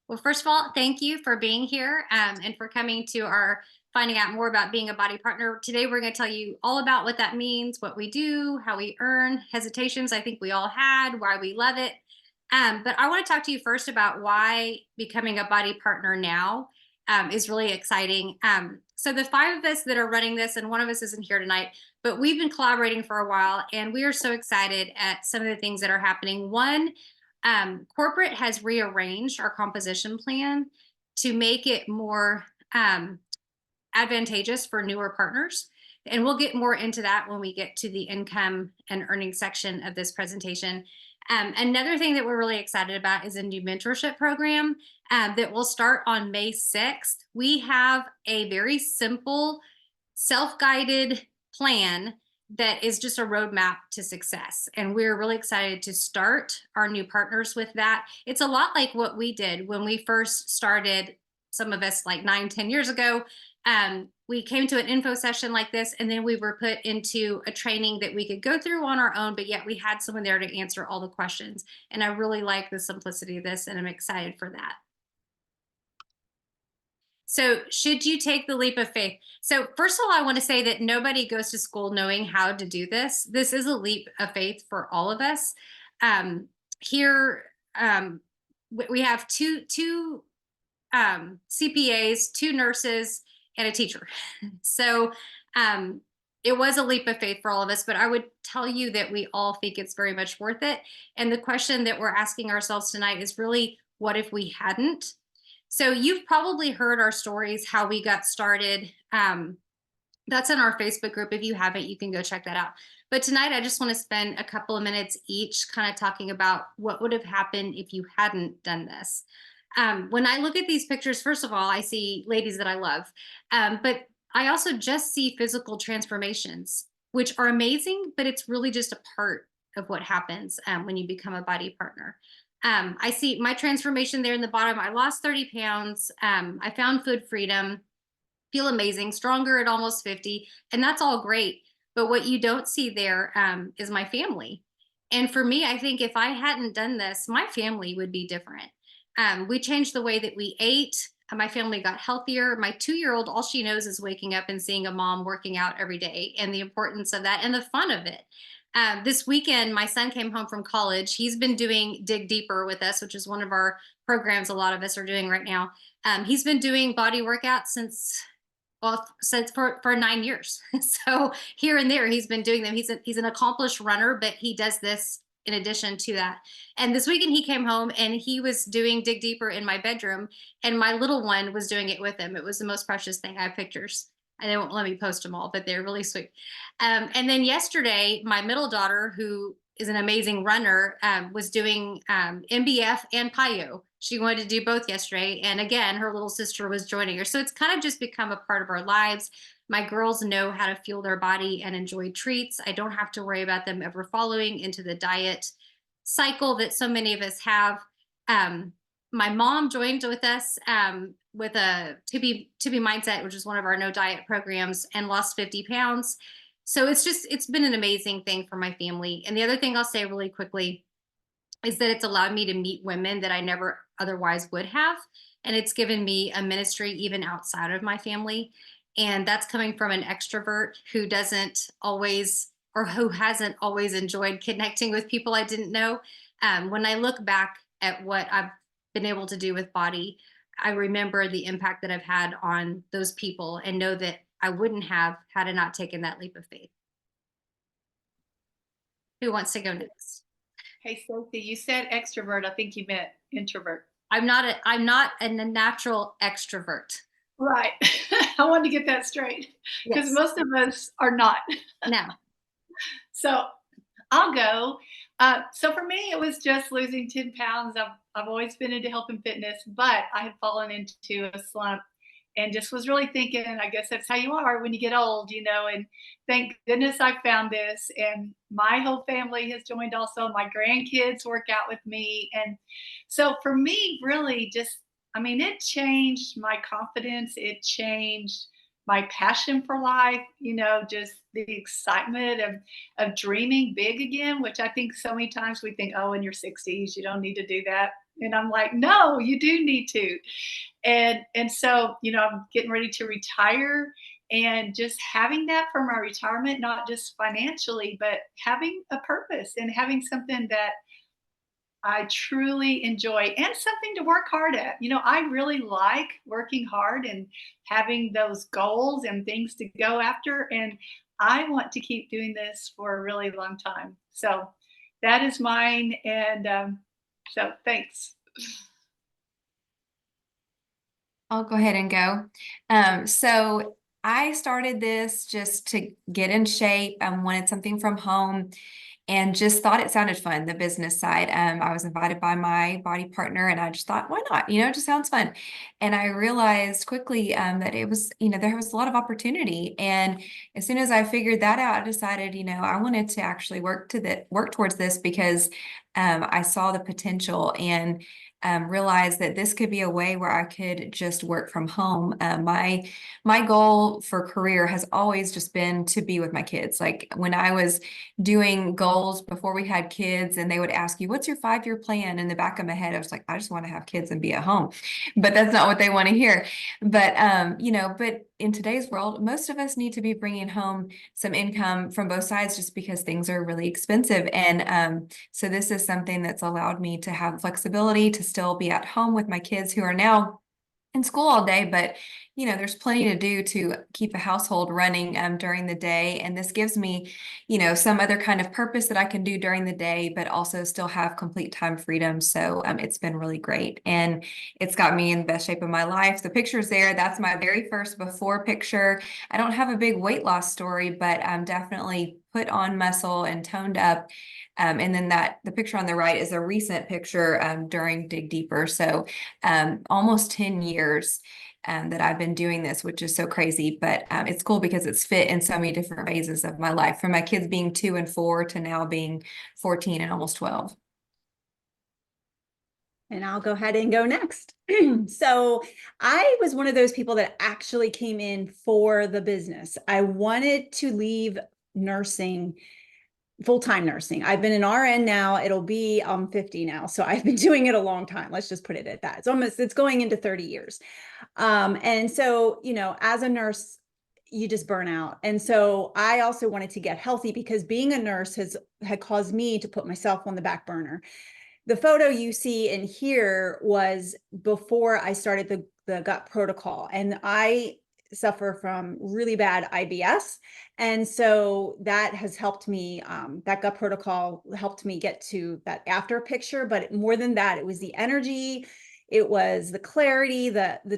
Well, first of all, thank you for being here and for coming to our finding out more about being a body partner. Today, we're going to tell you all about what that means, what we do, how we earn, hesitations I think we all had, why we love it. But I want to talk to you first about why becoming a body partner now is really exciting. So, the five of us that are running this, and one of us isn't here tonight, but we've been collaborating for a while, and we are so excited at some of the things that are happening. One, corporate has rearranged our composition plan to make it more advantageous for newer partners. And we'll get more into that when we get to the income and earnings section of this presentation. Another thing that we're really excited about is a new mentorship program that will start on May 6th. We have a very simple, self guided plan that is just a roadmap to success. And we're really excited to start our new partners with that. It's a lot like what we did when we first started, some of us like 9, 10 years ago. We came to an info session like this, and then we were put into a training that we could go through on our own, but yet we had someone there to answer all the questions. And I really like the simplicity of this, and I'm excited for that. So, should you take the leap of faith? So, first of all, I want to say that nobody goes to school knowing how to do this. This is a leap of faith for all of us. Here, we have two CPAs, two nurses, and a teacher. So, it was a leap of faith for all of us, but I would tell you that we all think it's very much worth it. And the question that we're asking ourselves tonight is really, what if we hadn't? So you've probably heard our stories, how we got started. That's in our Facebook group. If you haven't, you can go check that out. But tonight, I just want to spend a couple of minutes each kind of talking about what would have happened if you hadn't done this. When I look at these pictures, first of all, I see ladies that I love, but I also just see physical transformations, which are amazing, but it's really just a part of what happens when you become a body partner. I see my transformation there in the bottom. I lost 30 pounds. I found food freedom, feel amazing, stronger at almost 50. And that's all great. But what you don't see there is my family. And for me, I think if I hadn't done this, my family would be different. We changed the way that we ate. My family got healthier. My 2-year-old, all she knows is waking up and seeing a mom working out every day and the importance of that and the fun of it. This weekend, my son came home from college. He's been doing Dig Deeper with us, which is one of our programs a lot of us are doing right now. He's been doing body workouts since for 9 years. So here and there, he's been doing them. He's an accomplished runner, but he does this in addition to that. And this weekend, he came home and he was doing Dig Deeper in my bedroom, and my little one was doing it with him. It was the most precious thing. I have pictures. And they won't let me post them all, but they're really sweet. And then yesterday, my middle daughter, who is an amazing runner, was doing MBF and PIO. She wanted to do both yesterday. And again, her little sister was joining her. So it's kind of just become a part of our lives. My girls know how to fuel their body and enjoy treats. I don't have to worry about them ever following into the diet cycle that so many of us have. My mom joined with us with a to be mindset, which is one of our no diet programs, and lost 50 pounds. So it's been an amazing thing for my family. And the other thing I'll say really quickly is that it's allowed me to meet women that I never otherwise would have. And it's given me a ministry even outside of my family. And that's coming from an extrovert who doesn't always, or who hasn't always enjoyed connecting with people I didn't know. When I look back at what I've been able to do with BODi, I remember the impact that I've had on those people and know that I wouldn't have had I not taken that leap of faith. Who wants to go next? Hey, Sophie, you said extrovert. I think you meant introvert. I'm not a natural extrovert. Right. I wanted to get that straight because Yes. most of us are not. No. So I'll go. So for me, it was just losing 10 pounds. I've always been into health and fitness, but I had fallen into a slump and just was really thinking, I guess that's how you are when you get old, and thank goodness I found this. And my whole family has joined also. My grandkids work out with me. And so for me, really just, I mean, it changed my confidence. It changed my passion for life, just the excitement of dreaming big again, which I think so many times we think, oh, in your 60s, you don't need to do that. And I'm like, no, you do need to. And so, I'm getting ready to retire, and just having that for my retirement, not just financially, but having a purpose and having something that I truly enjoy and something to work hard at. I really like working hard and having those goals and things to go after. And I want to keep doing this for a really long time. So that is mine. And so thanks. I'll go ahead and go. So I started this just to get in shape. I wanted something from home and just thought it sounded fun, the business side. I was invited by my body partner and I just thought, why not? It just sounds fun. And I realized quickly that it was, there was a lot of opportunity. And as soon as I figured that out, I decided, I wanted to actually work towards this because I saw the potential and realized that this could be a way where I could just work from home. My goal for career has always just been to be with my kids. Like when I was doing goals before we had kids and they would ask you, what's your 5-year plan? In the back of my head, I was like, I just want to have kids and be at home, but that's not what they want to hear. But, but in today's world, most of us need to be bringing home some income from both sides just because things are really expensive. And so this is something that's allowed me to have flexibility to still be at home with my kids who are now in school all day, but there's plenty to do to keep a household running during the day. And this gives me, some other kind of purpose that I can do during the day, but also still have complete time freedom. So it's been really great. And it's got me in the best shape of my life. The picture's there. That's my very first before picture. I don't have a big weight loss story, but I'm definitely put on muscle and toned up. And then the picture on the right is a recent picture during Dig Deeper. So almost 10 years that I've been doing this, which is so crazy, but it's cool because it's fit in so many different phases of my life, from my kids being 2 and 4 to now being 14 and almost 12. And I'll go ahead and go next. So I was one of those people that actually came in for the business. I wanted to leave nursing, full-time nursing. I've been an RN now. It'll be 50 now. So I've been doing it a long time. Let's just put it at that. It's going into 30 years. And so, as a nurse, you just burn out. And so I also wanted to get healthy because being a nurse had caused me to put myself on the back burner. The photo you see in here was before I started the gut protocol, and I suffer from really bad IBS. And so that has helped me, that gut protocol helped me get to that after picture. But more than that, it was the energy, it was the clarity,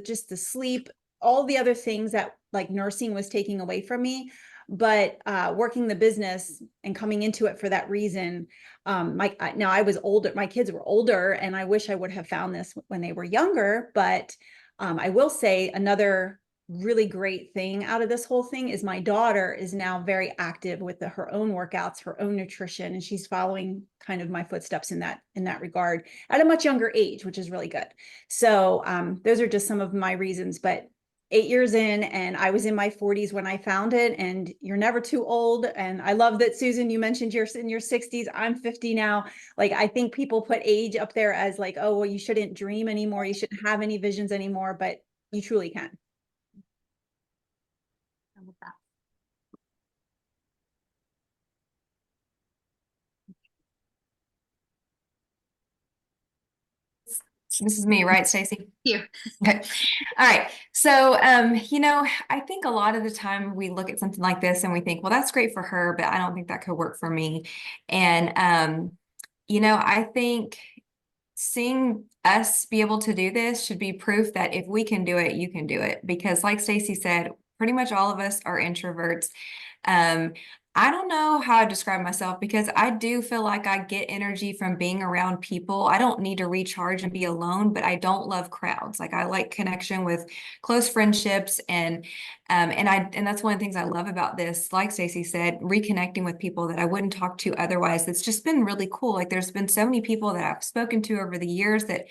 just the sleep, all the other things that like nursing was taking away from me. But working the business and coming into it for that reason, now I was older, my kids were older, and I wish I would have found this when they were younger. But I will say another really great thing out of this whole thing is my daughter is now very active with her own workouts, her own nutrition, and she's following kind of my footsteps in that regard at a much younger age, which is really good. So those are just some of my reasons. But 8 years in, and I was in my 40s when I found it, and you're never too old. And I love that, Susan, you mentioned you're in your 60s. I'm 50 now. Like, I think people put age up there as like, oh, well, you shouldn't dream anymore. You shouldn't have any visions anymore, but you truly can. This is me, right, Stacey? You. Okay. All right. So, I think a lot of the time we look at something like this and we think, well, that's great for her, but I don't think that could work for me. And, I think seeing us be able to do this should be proof that if we can do it, you can do it. Because like Stacey said, pretty much all of us are introverts. I don't know how I describe myself because I do feel like I get energy from being around people. I don't need to recharge and be alone, but I don't love crowds. Like I like connection with close friendships and that's one of the things I love about this. Like Stacey said, reconnecting with people that I wouldn't talk to otherwise. It's just been really cool. Like there's been so many people that I've spoken to over the years that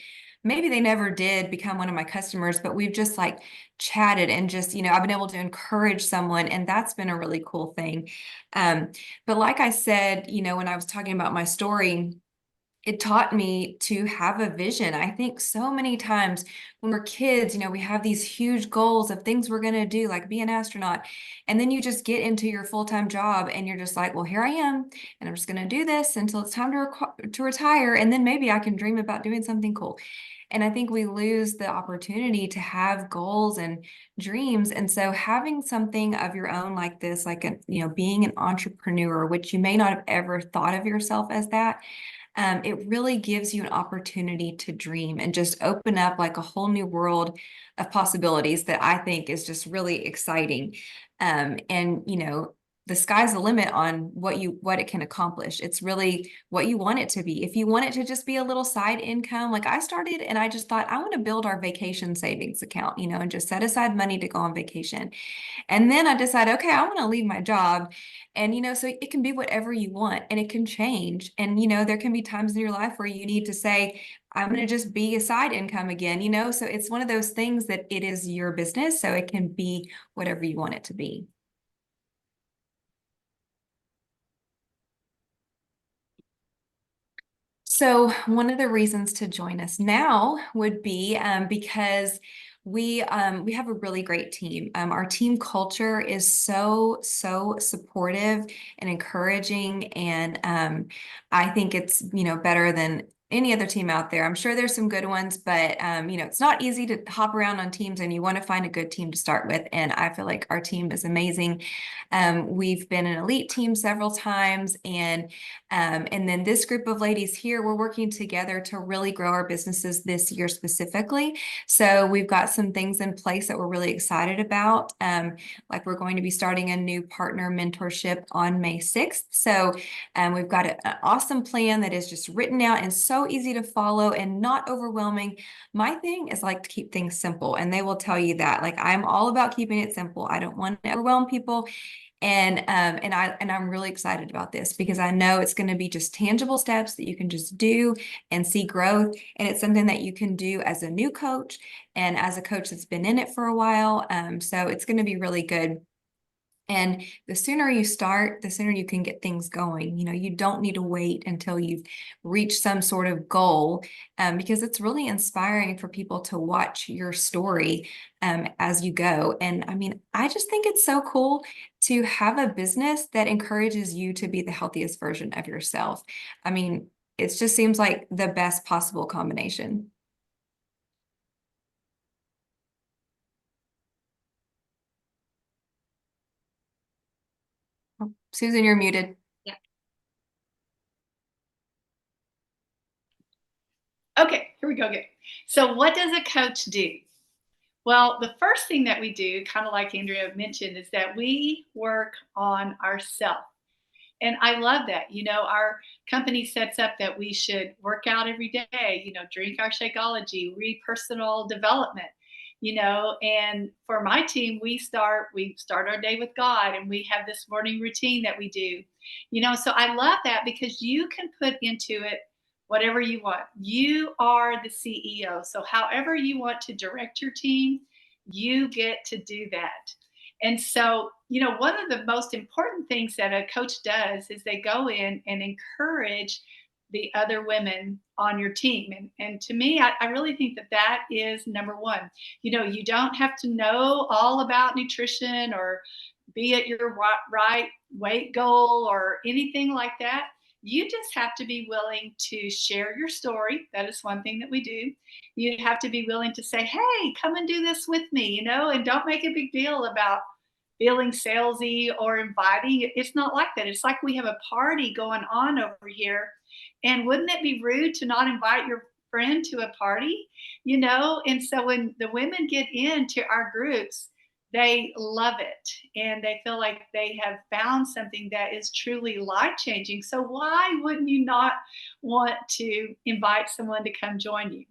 maybe they never did become one of my customers, but we've just like chatted and just, I've been able to encourage someone, and that's been a really cool thing. But like I said, when I was talking about my story, it taught me to have a vision. I think so many times when we're kids, we have these huge goals of things we're going to do, like be an astronaut. And then you just get into your full-time job and you're just like, well, here I am, and I'm just going to do this until it's time to retire. And then maybe I can dream about doing something cool. And I think we lose the opportunity to have goals and dreams. And so having something of your own like this, like, being an entrepreneur, which you may not have ever thought of yourself as that, it really gives you an opportunity to dream and just open up like a whole new world of possibilities that I think is just really exciting. And the sky's the limit on what it can accomplish. It's really what you want it to be. If you want it to just be a little side income, like I started and I just thought I want to build our vacation savings account, and just set aside money to go on vacation. And then I decided, okay, I want to leave my job. And, so it can be whatever you want and it can change. And, there can be times in your life where you need to say, I'm going to just be a side income again, so it's one of those things that it is your business. So it can be whatever you want it to be. So one of the reasons to join us now would be because we have a really great team. Our team culture is so supportive and encouraging, and I think it's better than any other team out there. I'm sure there's some good ones, but it's not easy to hop around on teams, and you want to find a good team to start with. And I feel like our team is amazing. We've been an elite team several times, and then this group of ladies here, we're working together to really grow our businesses this year specifically. So we've got some things in place that we're really excited about. Like we're going to be starting a new partner mentorship on May 6th. So we've got an awesome plan that is just written out and so easy to follow and not overwhelming. My thing is like to keep things simple, and they will tell you that. Like I'm all about keeping it simple. I don't want to overwhelm people. And I'm really excited about this because I know it's going to be just tangible steps that you can just do and see growth. And it's something that you can do as a new coach and as a coach that's been in it for a while. So it's going to be really good. And the sooner you start, the sooner you can get things going. You don't need to wait until you've reached some sort of goal, because it's really inspiring for people to watch your story as you go. And I mean, I just think it's so cool to have a business that encourages you to be the healthiest version of yourself. I mean, it just seems like the best possible combination. Oh, Susan, you're muted. Okay, here we go again. So what does a coach do? Well, the first thing that we do, kind of like Andrea mentioned, is that we work on ourselves. And I love that. Our company sets up that we should work out every day, drink our Shakeology, read personal development, and for my team, we start our day with God, and we have this morning routine that we do, so I love that because you can put into it whatever you want. You are the CEO. So however you want to direct your team, you get to do that. And so, one of the most important things that a coach does is they go in and encourage the other women on your team. And to me, I really think that that is number one. You don't have to know all about nutrition or be at your right weight goal or anything like that. You just have to be willing to share your story. That is one thing that we do. You have to be willing to say, hey, come and do this with me, and don't make a big deal about feeling salesy or inviting. It's not like that. It's like we have a party going on over here. And wouldn't it be rude to not invite your friend to a party? And so when the women get into our groups, they love it and they feel like they have found something that is truly life changing. So why wouldn't you not want to invite someone to come join you?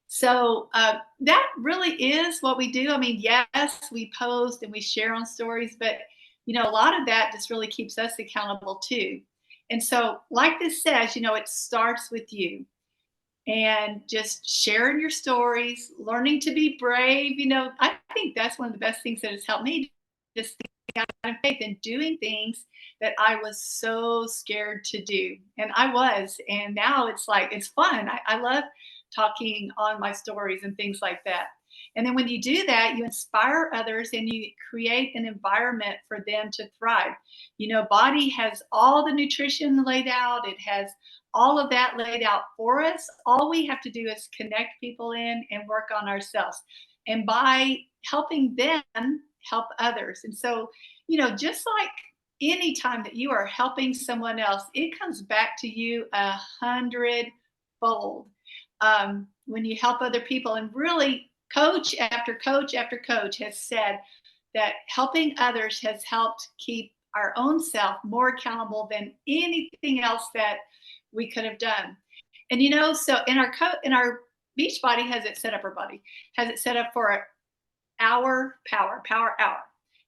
So that really is what we do. I mean, yes, we post and we share on stories, but a lot of that just really keeps us accountable too. And so, like this says, it starts with you and just sharing your stories, learning to be brave. I think that's one of the best things that has helped me. Just out of faith and doing things that I was so scared to do. And I was. And now it's like, it's fun. I love talking on my stories and things like that. And then when you do that, you inspire others and you create an environment for them to thrive. You know, BODi has all the nutrition laid out, it has all of that laid out for us. All we have to do is connect people in and work on ourselves. And by helping them, help others. And so, you know, just like any time that you are helping someone else, it comes back to you 100-fold. When you help other people, and really coach after coach after coach has said that helping others has helped keep our own self more accountable than anything else that we could have done. And you know, so in our Beachbody has it set up, our body has it set up for an hour power hour.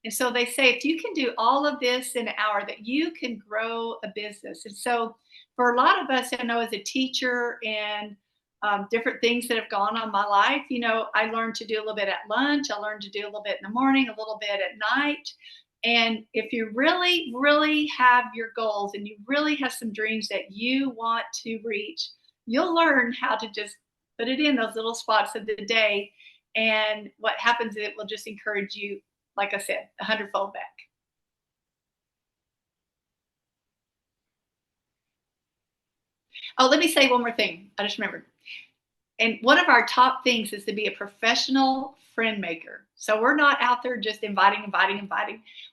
And so they say if you can do all of this in an hour, that you can grow a business. And so for a lot of us, I know as a teacher and different things that have gone on my life, you know, I learned to do a little bit at lunch, I learned to do a little bit in the morning, a little bit at night. And if you really, really have your goals and you really have some dreams that you want to reach, you'll learn how to just put it in those little spots of the day. And what happens is it will just encourage you, like I said, 100-fold back. Oh, let me say one more thing. I just remembered. And one of our top things is to be a professional friend maker. So we're not out there just inviting.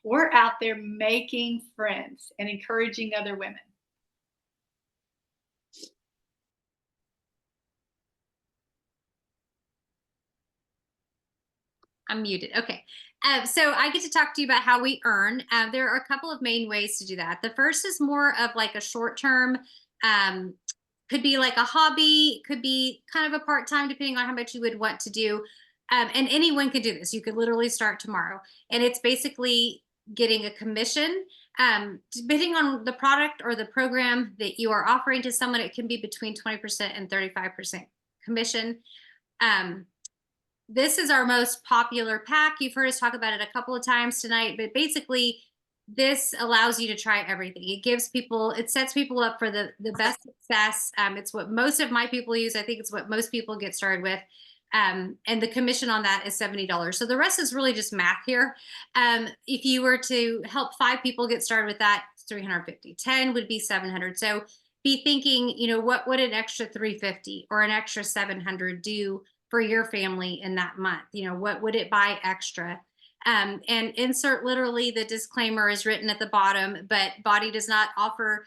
We're out there making friends and encouraging other women. I'm muted. Okay. So I get to talk to you about how we earn. There are a couple of main ways to do that. The first is more of like a short term, could be like a hobby, could be kind of a part-time, depending on how much you would want to do. And anyone can do this. You could literally start tomorrow. And it's basically getting a commission. Depending on the product or the program that you are offering to someone, it can be between 20% and 35% commission. This is our most popular pack. You've heard us talk about it a couple of times tonight, but basically this allows you to try everything. It gives people, it sets people up for the best success. It's what most of my people use. I think it's what most people get started with. And the commission on that is $70. So the rest is really just math here. If you were to help 5 people get started with that, it's $350. 10 would be $700. So be thinking, you know, what would an extra $350 or an extra $700 do for your family in that month? You know, what would it buy extra? And insert literally the disclaimer is written at the bottom, but BODi does not offer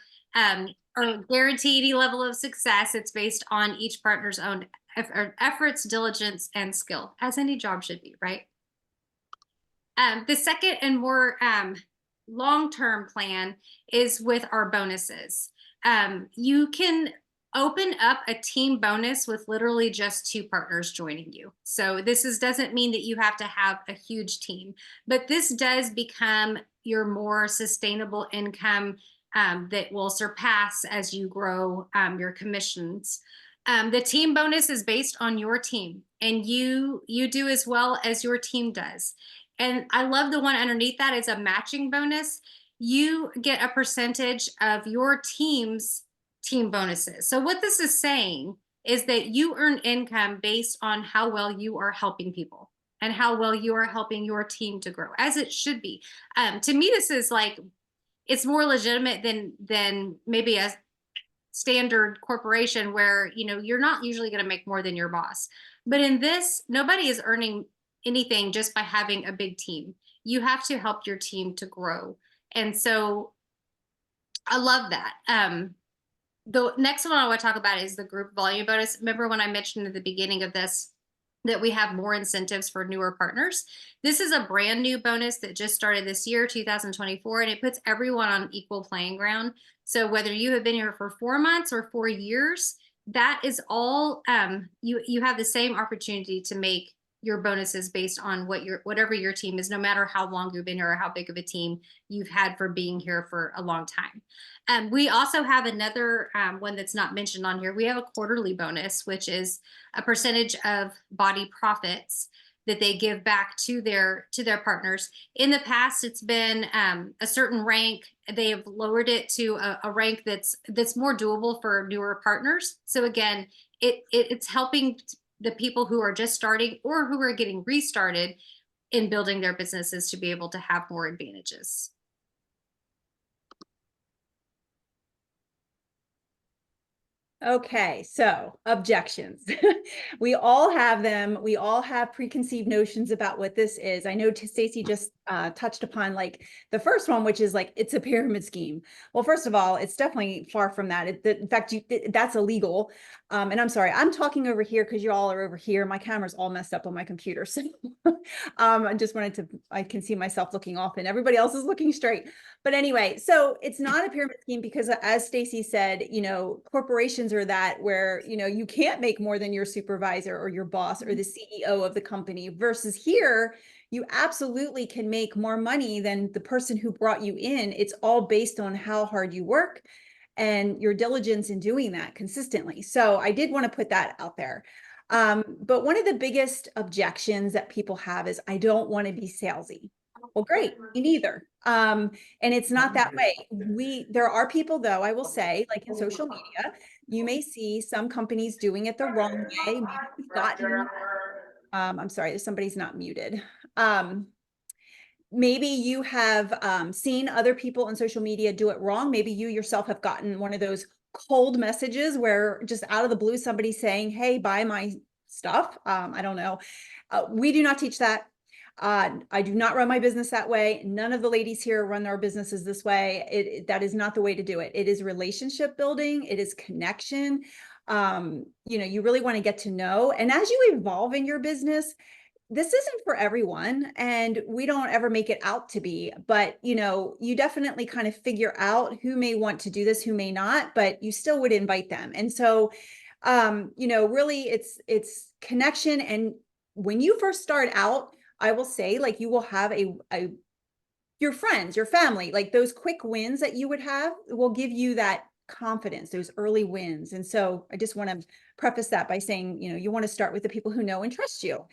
or guarantee any level of success. It's based on each partner's own efforts, diligence, and skill, as any job should be, right? The second and more long-term plan is with our bonuses. You can open up a team bonus with literally just 2 partners joining you. So this doesn't mean that you have to have a huge team, but this does become your more sustainable income that will surpass as you grow your commissions. The team bonus is based on your team, and you do as well as your team does. And I love the one underneath that is a matching bonus. You get a percentage of your team's team bonuses. So what this is saying is that you earn income based on how well you are helping people and how well you are helping your team to grow, as it should be. To me, this is like, it's more legitimate than maybe a standard corporation where, you know, you're not usually going to make more than your boss. But in this, nobody is earning anything just by having a big team. You have to help your team to grow. And so I love that. The next one I want to talk about is the group volume bonus. Remember when I mentioned at the beginning of this that we have more incentives for newer partners? This is a brand new bonus that just started this year, 2024, and it puts everyone on equal playing ground. So whether you have been here for 4 months or 4 years, that is all, you have the same opportunity to make your bonuses based on whatever your team is, no matter how long you've been here or how big of a team you've had for being here for a long time. We also have another one that's not mentioned on here. We have a quarterly bonus, which is a percentage of BODi profits. that they give back to their partners. In the past, it's been a certain rank. They have lowered it to a rank that's more doable for newer partners. So again, it's helping the people who are just starting or who are getting restarted in building their businesses to be able to have more advantages. Okay, so objections. We all have them. We all have preconceived notions about what this is. I know Stacy just touched upon like the first one, which is like it's a pyramid scheme. Well, first of all, it's definitely far from that. In fact, that's illegal. And I'm sorry, I'm talking over here because you all are over here. My camera's all messed up on my computer. So I just wanted to, I can see myself looking off and everybody else is looking straight. But anyway, so it's not a pyramid scheme because as Stacy said, you know, corporations are that where, you know, you can't make more than your supervisor or your boss or the CEO of the company versus here, you absolutely can make more money than the person who brought you in. It's all based on how hard you work and your diligence in doing that consistently. So I did want to put that out there. But one of the biggest objections that people have is I don't want to be salesy. Well, great, me neither. And it's not that way. There are people though, I will say, like in social media, you may see some companies doing it the wrong way. Maybe you've gotten, I'm sorry, somebody's not muted. Maybe you have seen other people on social media do it wrong. Maybe you yourself have gotten one of those cold messages where just out of the blue, somebody's saying, hey, buy my stuff. I don't know. We do not teach that. I do not run my business that way. None of the ladies here run their businesses this way. That is not the way to do it. It is relationship building. It is connection. You know, you really want to get to know. And as you evolve in your business, this isn't for everyone and we don't ever make it out to be, but you know, you definitely kind of figure out who may want to do this, who may not, but you still would invite them. And so, you know, really it's connection. And when you first start out, I will say like you will have your friends, your family, like those quick wins that you would have will give you that confidence, those early wins. And so I just want to preface that by saying, you know, you want to start with the people who know and trust you.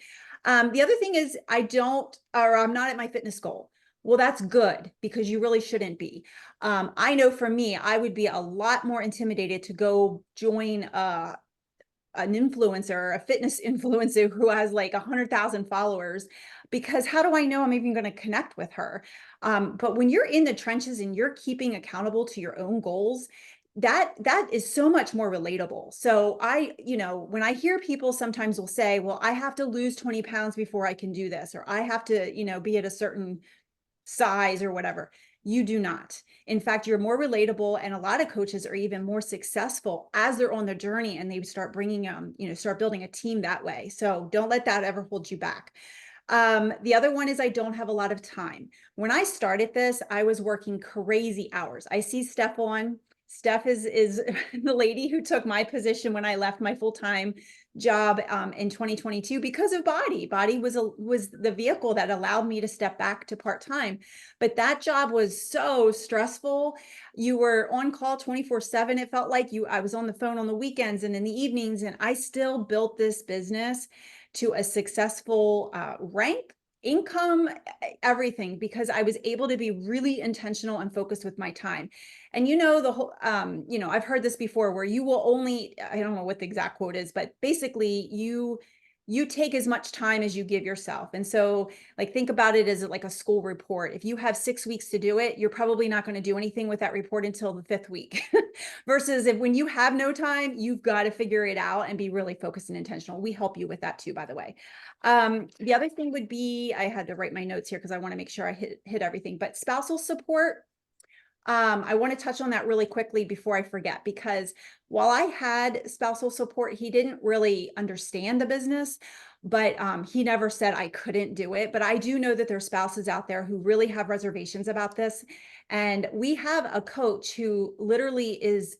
The other thing is I'm not at my fitness goal. Well, that's good because you really shouldn't be. I know for me, I would be a lot more intimidated to go join an influencer, a fitness influencer who has like 100,000 followers, because how do I know I'm even going to connect with her? But when you're in the trenches and you're keeping accountable to your own goals, that is so much more relatable. So you know, when I hear people sometimes will say, well, I have to lose 20 pounds before I can do this, or I have to, you know, be at a certain size or whatever. You do not. In fact, you're more relatable. And a lot of coaches are even more successful as they're on their journey and they start bringing, you know, start building a team that way. So don't let that ever hold you back. The other one is I don't have a lot of time. When I started this, I was working crazy hours. I see Steph on. Steph is the lady who took my position when I left my full-time job in 2022 because of BODi. BODi was the vehicle that allowed me to step back to part-time. But that job was so stressful. You were on call 24/7. It felt like I was on the phone on the weekends and in the evenings, and I still built this business to a successful rank, income, everything, because I was able to be really intentional and focused with my time. And you know, the whole, you know, I've heard this before where you will only, I don't know what the exact quote is, but basically you take as much time as you give yourself. And so like, think about it as like a school report. If you have 6 weeks to do it, you're probably not going to do anything with that report until the 5th week versus when you have no time, you've got to figure it out and be really focused and intentional. We help you with that too, by the way. The other thing would be, I had to write my notes here because I want to make sure I hit everything, but spousal support. I want to touch on that really quickly before I forget, because while I had spousal support, he didn't really understand the business, but he never said I couldn't do it. But I do know that there's spouses out there who really have reservations about this. And we have a coach who literally is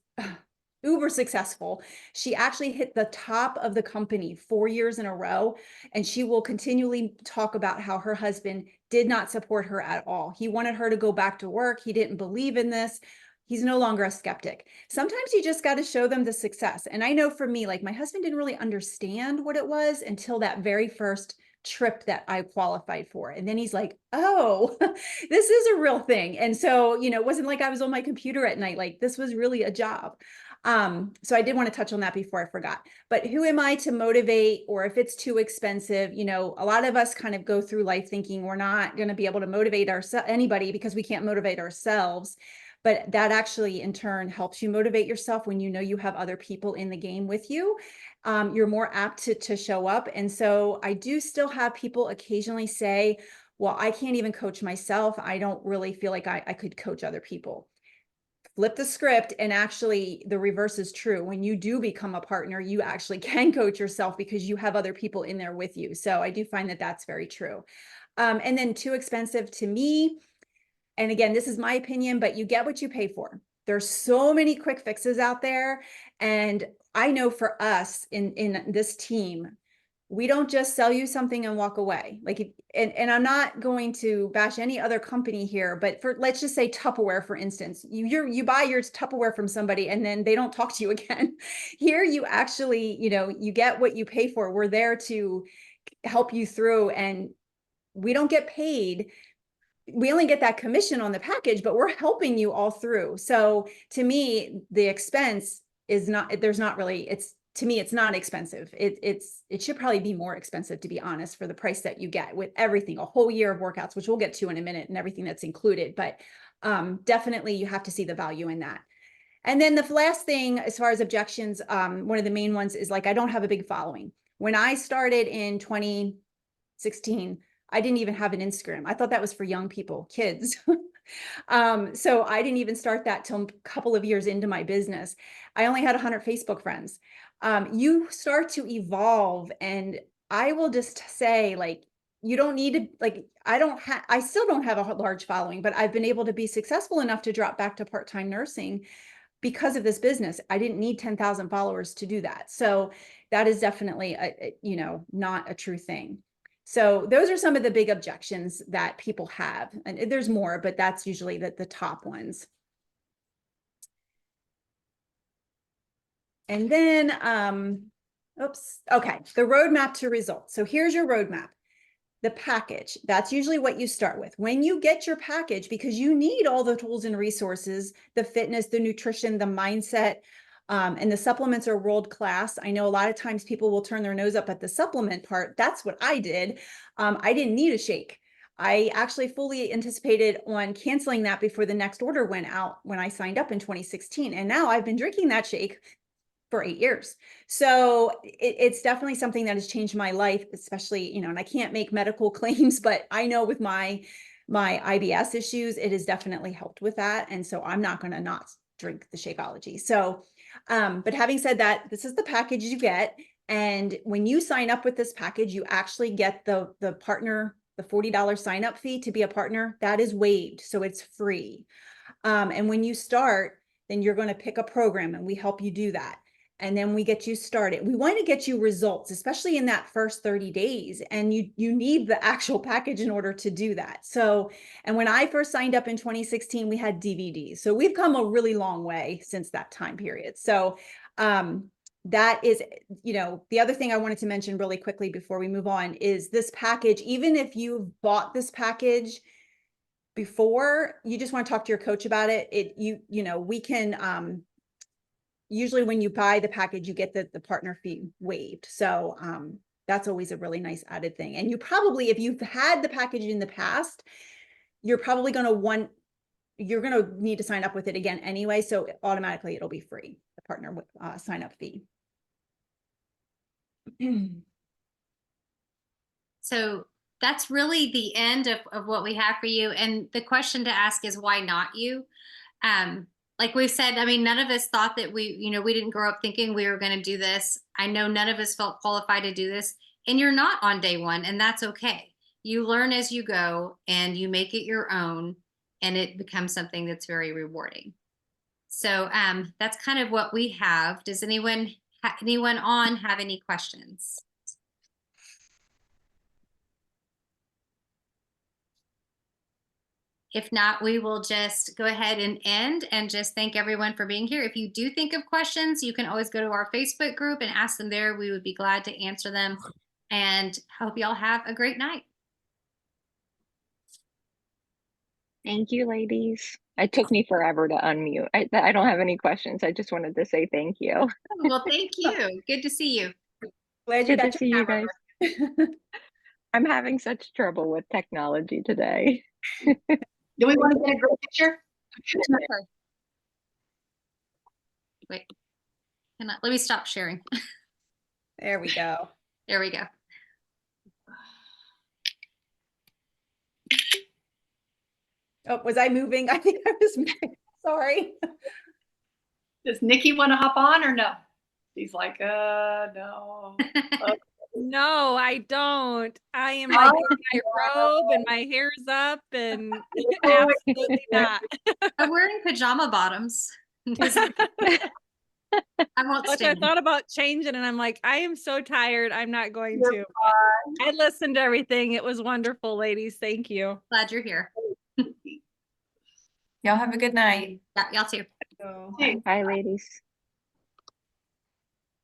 uber successful. She actually hit the top of the company 4 years in a row. And she will continually talk about how her husband did not support her at all. He wanted her to go back to work. He didn't believe in this. He's no longer a skeptic. Sometimes you just got to show them the success. And I know for me, like my husband didn't really understand what it was until that very first trip that I qualified for. And then he's like, oh, this is a real thing. And so, it wasn't like I was on my computer at night, like this was really a job. So I did want to touch on that before I forgot. But who am I to motivate, or if it's too expensive? A lot of us kind of go through life thinking we're not going to be able to motivate anybody because we can't motivate ourselves. But that actually in turn helps you motivate yourself when you know you have other people in the game with you. You're more apt to show up. And so I do still have people occasionally say, well, I can't even coach myself. I don't really feel like I could coach other people. Flip the script, and actually the reverse is true. When you do become a partner, you actually can coach yourself because you have other people in there with you. So I do find that that's very true. And then too expensive to me, and again, this is my opinion, but you get what you pay for. There's so many quick fixes out there. And I know for us in this team, we don't just sell you something and walk away. And I'm not going to bash any other company here, but let's just say Tupperware, for instance, you buy your Tupperware from somebody and then they don't talk to you again. Here, you actually, you get what you pay for. We're there to help you through, and we don't get paid. We only get that commission on the package, but we're helping you all through. So to me, the expense is not, to me, it's not expensive. It should probably be more expensive, to be honest, for the price that you get with everything, a whole year of workouts, which we'll get to in a minute, and everything that's included. But definitely you have to see the value in that. And then the last thing, as far as objections, one of the main ones is I don't have a big following. When I started in 2016, I didn't even have an Instagram. I thought that was for young people, kids. So I didn't even start that till a couple of years into my business. I only had 100 Facebook friends. You start to evolve, and I will just say, you don't need to, I still don't have a large following, but I've been able to be successful enough to drop back to part-time nursing because of this business. I didn't need 10,000 followers to do that. So that is definitely not a true thing. So those are some of the big objections that people have, and there's more, but that's usually the top ones. And then, okay, the roadmap to results. So here's your roadmap. The package, that's usually what you start with. When you get your package, because you need all the tools and resources, the fitness, the nutrition, the mindset, and the supplements are world-class. I know a lot of times people will turn their nose up at the supplement part. That's what I did. I didn't need a shake. I actually fully anticipated on canceling that before the next order went out when I signed up in 2016. And now I've been drinking that shake for 8 years. So it's definitely something that has changed my life, especially, and I can't make medical claims, but I know with my IBS issues, it has definitely helped with that. And so I'm not going to not drink the Shakeology. So, but having said that, this is the package you get. And when you sign up with this package, you actually get the partner, the $40 sign up fee to be a partner. That is waived. So it's free. And when you start, then you're going to pick a program, and we help you do that. And then we get you started. We want to get you results, especially in that first 30 days. And you need the actual package in order to do that. So, and when I first signed up in 2016, we had DVDs. So we've come a really long way since that time period. So that is, the other thing I wanted to mention really quickly before we move on is this package. Even if you've bought this package before, you just want to talk to your coach about it. We can, usually when you buy the package, you get the partner fee waived. So that's always a really nice added thing. And you probably, if you've had the package in the past, you're probably going to need to sign up with it again anyway. So automatically it'll be free, the partner sign up fee. So that's really the end of what we have for you. And the question to ask is, why not you? Like we've said, I mean, none of us thought that we didn't grow up thinking we were going to do this. I know none of us felt qualified to do this, and you're not on day one, and that's okay. You learn as you go, and you make it your own, and it becomes something that's very rewarding. So that's kind of what we have. Does anyone have any questions? If not, we will just go ahead and end and just thank everyone for being here. If you do think of questions, you can always go to our Facebook group and ask them there. We would be glad to answer them. and hope y'all have a great night. Thank you, ladies. It took me forever to unmute. I don't have any questions. I just wanted to say thank you. Well, thank you. Good to see you. Glad you Good to got see you your guys. camera. I'm having such trouble with technology today. Do we want to get a group picture? Sure. Wait, let me stop sharing. There we go. There we go. Oh, was I moving? I think I was moving. Sorry. Does Nikki want to hop on or no? She's like, no. No, I don't. I am like in my robe and my hair's up and absolutely not. I'm wearing pajama bottoms. I won't Look, I stand. thought about changing and I'm like, I am so tired. I'm not going to. But I listened to everything. It was wonderful, ladies. Thank you. Glad you're here. Y'all have a good night. Yeah, y'all too. Oh. Hey. Bye, ladies.